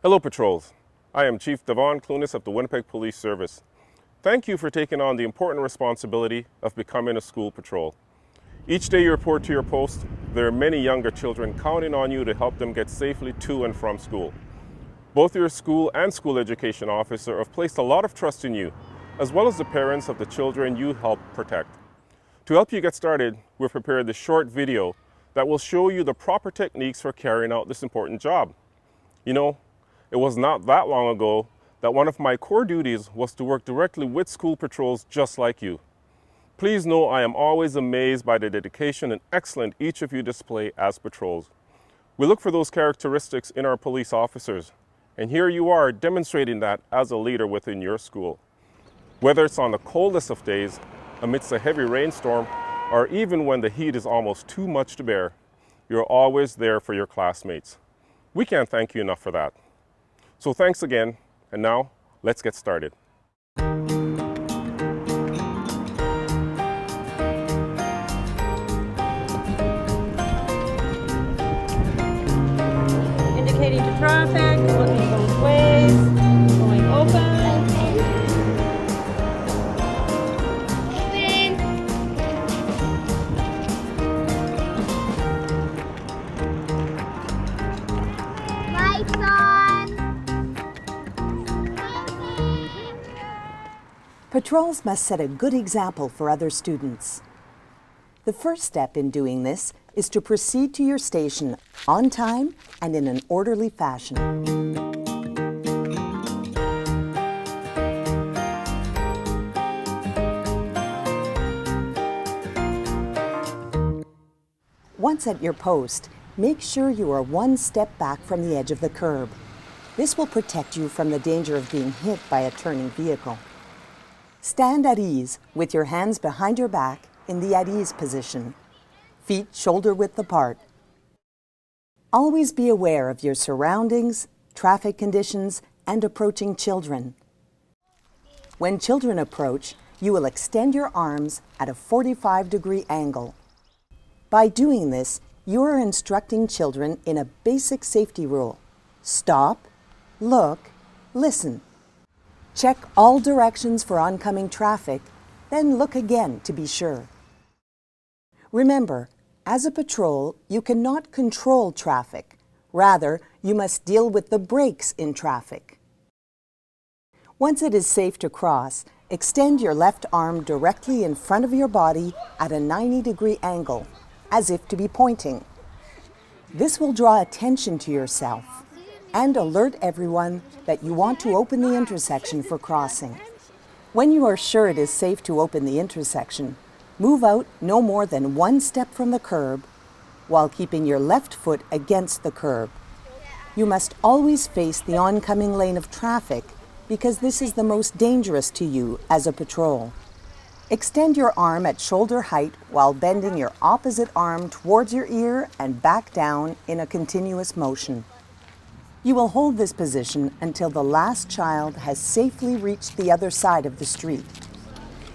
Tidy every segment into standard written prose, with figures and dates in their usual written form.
Hello Patrols, I am Chief Devon Clunis of the Winnipeg Police Service. Thank you for taking on the important responsibility of becoming a school patrol. Each day you report to your post, there are many younger children counting on you to help them get safely to and from school. Both your school and school education officer have placed a lot of trust in you, as well as the parents of the children you help protect. To help you get started, we've prepared this short video that will show you the proper techniques for carrying out this important job. You know, it was not that long ago that one of my core duties was to work directly with school patrols just like you. Please know I am always amazed by the dedication and excellence each of you display as patrols. We look for those characteristics in our police officers, and here you are demonstrating that as a leader within your school. Whether it's on the coldest of days, amidst a heavy rainstorm, or even when the heat is almost too much to bear, you're always there for your classmates. We can't thank you enough for that. So thanks again, and now let's get started. Indicating to traffic, looking both ways, going open. Lights on. Patrols must set a good example for other students. The first step in doing this is to proceed to your station on time and in an orderly fashion. Once at your post, make sure you are one step back from the edge of the curb. This will protect you from the danger of being hit by a turning vehicle. Stand at ease with your hands behind your back in the at ease position, feet shoulder width apart. Always be aware of your surroundings, traffic conditions, and approaching children. When children approach, you will extend your arms at a 45-degree angle. By doing this, you are instructing children in a basic safety rule. Stop, look, listen. Check all directions for oncoming traffic, then look again to be sure. Remember, as a patrol, you cannot control traffic. Rather, you must deal with the brakes in traffic. Once it is safe to cross, extend your left arm directly in front of your body at a 90-degree angle, as if to be pointing. This will draw attention to yourself and alert everyone that you want to open the intersection for crossing. When you are sure it is safe to open the intersection, move out no more than one step from the curb while keeping your left foot against the curb. You must always face the oncoming lane of traffic because this is the most dangerous to you as a patrol. Extend your arm at shoulder height while bending your opposite arm towards your ear and back down in a continuous motion. You will hold this position until the last child has safely reached the other side of the street.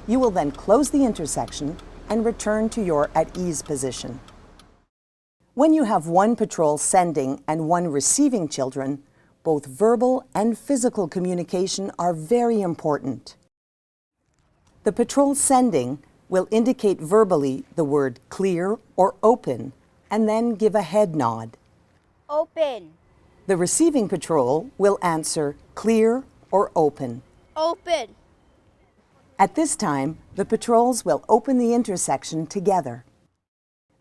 You will then close the intersection and return to your at ease position. When you have one patrol sending and one receiving children, both verbal and physical communication are very important. The patrol sending will indicate verbally the word clear or open and then give a head nod. Open. The receiving patrol will answer clear or open. Open. At this time, the patrols will open the intersection together.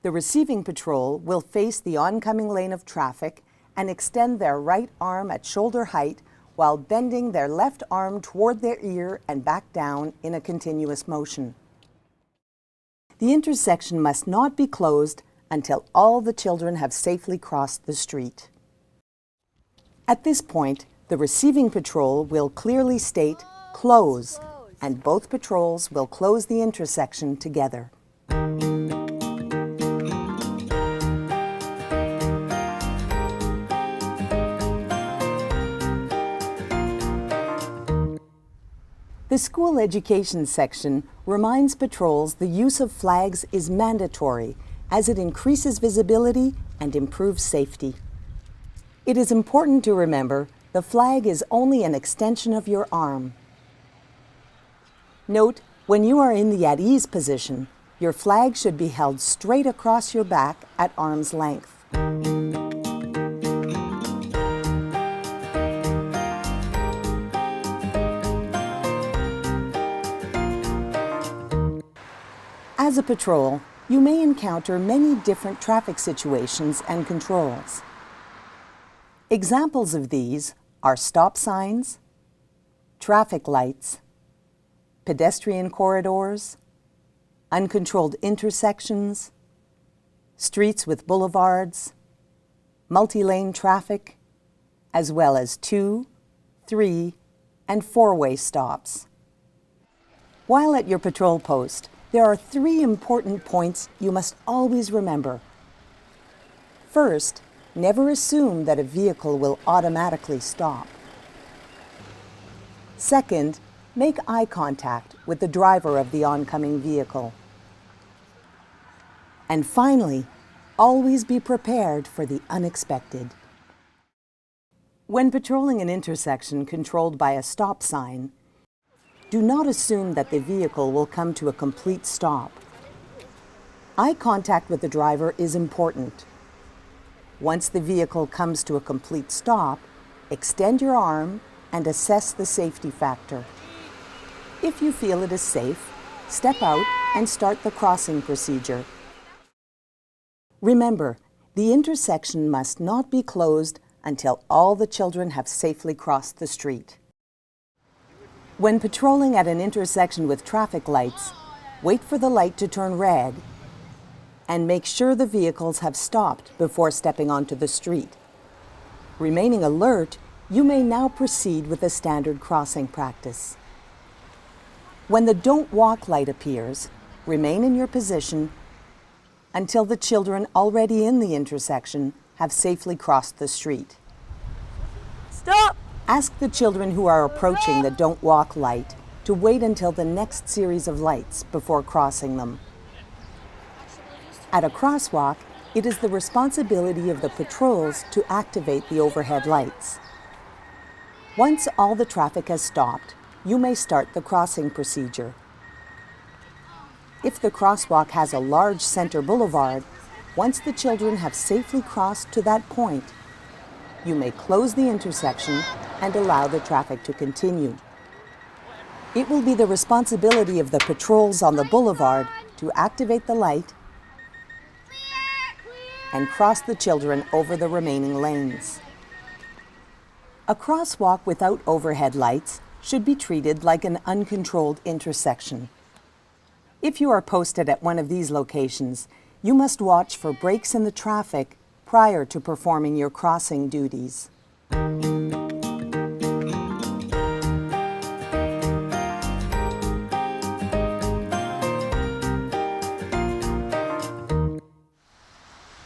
The receiving patrol will face the oncoming lane of traffic and extend their right arm at shoulder height while bending their left arm toward their ear and back down in a continuous motion. The intersection must not be closed until all the children have safely crossed the street. At this point, the receiving patrol will clearly state close, and both patrols will close the intersection together. The school education section reminds patrols the use of flags is mandatory as it increases visibility and improves safety. It is important to remember the flag is only an extension of your arm. Note, when you are in the at ease position, your flag should be held straight across your back at arm's length. As a patrol, you may encounter many different traffic situations and controls. Examples of these are stop signs, traffic lights, pedestrian corridors, uncontrolled intersections, streets with boulevards, multi-lane traffic, as well as 2, 3, and 4-way stops. While at your patrol post, there are 3 important points you must always remember. First, never assume that a vehicle will automatically stop. Second, make eye contact with the driver of the oncoming vehicle. And finally, always be prepared for the unexpected. When patrolling an intersection controlled by a stop sign, do not assume that the vehicle will come to a complete stop. Eye contact with the driver is important. Once the vehicle comes to a complete stop, extend your arm and assess the safety factor. If you feel it is safe, step out and start the crossing procedure. Remember, the intersection must not be closed until all the children have safely crossed the street. When patrolling at an intersection with traffic lights, wait for the light to turn red and make sure the vehicles have stopped before stepping onto the street. Remaining alert, you may now proceed with the standard crossing practice. When the Don't Walk light appears, remain in your position until the children already in the intersection have safely crossed the street. Stop! Ask the children who are approaching the Don't Walk light to wait until the next series of lights before crossing them. At a crosswalk, it is the responsibility of the patrols to activate the overhead lights. Once all the traffic has stopped, you may start the crossing procedure. If the crosswalk has a large center boulevard, once the children have safely crossed to that point, you may close the intersection and allow the traffic to continue. It will be the responsibility of the patrols on the boulevard to activate the light and cross the children over the remaining lanes. A crosswalk without overhead lights should be treated like an uncontrolled intersection. If you are posted at one of these locations, you must watch for breaks in the traffic prior to performing your crossing duties.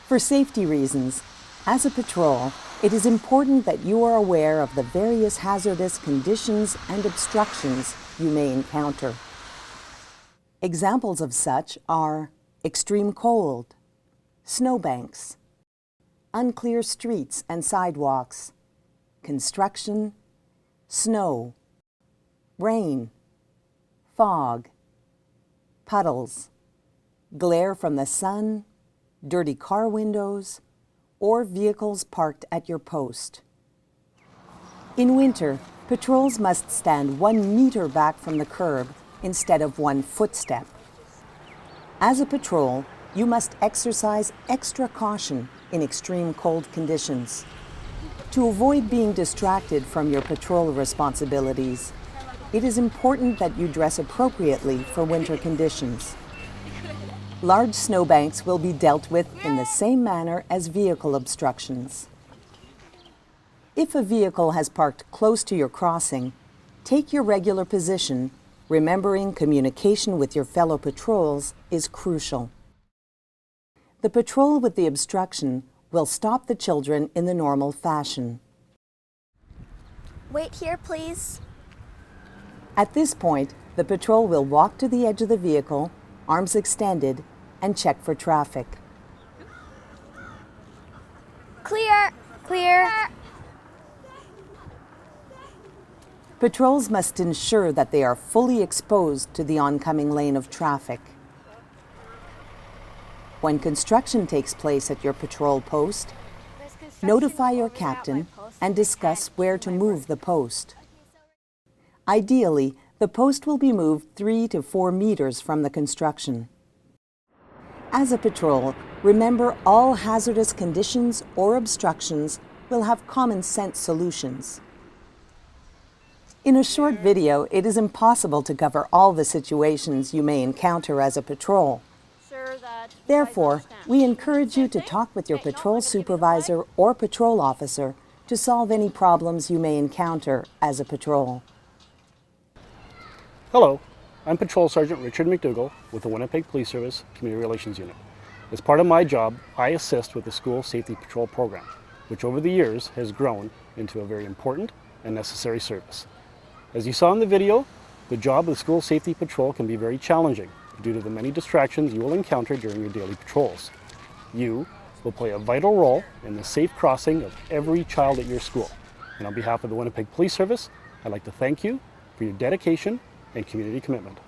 For safety reasons, as a patrol, it is important that you are aware of the various hazardous conditions and obstructions you may encounter. Examples of such are extreme cold, snowbanks, unclear streets and sidewalks, construction, snow, rain, fog, puddles, glare from the sun, dirty car windows, or vehicles parked at your post. In winter, patrols must stand 1 meter back from the curb instead of 1 footstep. As a patrol, you must exercise extra caution in extreme cold conditions. To avoid being distracted from your patrol responsibilities, it is important that you dress appropriately for winter conditions. Large snowbanks will be dealt with in the same manner as vehicle obstructions. If a vehicle has parked close to your crossing, take your regular position, remembering communication with your fellow patrols is crucial. The patrol with the obstruction will stop the children in the normal fashion. Wait here, please. At this point, the patrol will walk to the edge of the vehicle, arms extended, and check for traffic. Clear. Clear. Patrols must ensure that they are fully exposed to the oncoming lane of traffic. When construction takes place at your patrol post, notify your captain and discuss where to move the post. Ideally, the post will be moved 3 to 4 meters from the construction. As a patrol, remember all hazardous conditions or obstructions will have common sense solutions. In a short video, it is impossible to cover all the situations you may encounter as a patrol. Therefore, we encourage you to talk with your patrol supervisor or patrol officer to solve any problems you may encounter as a patrol. Hello, I'm Patrol Sergeant Richard McDougall with the Winnipeg Police Service Community Relations Unit. As part of my job, I assist with the School Safety Patrol program, which over the years has grown into a very important and necessary service. As you saw in the video, the job of the School Safety Patrol can be very challenging due to the many distractions you will encounter during your daily patrols. You will play a vital role in the safe crossing of every child at your school. And on behalf of the Winnipeg Police Service, I'd like to thank you for your dedication and community commitment.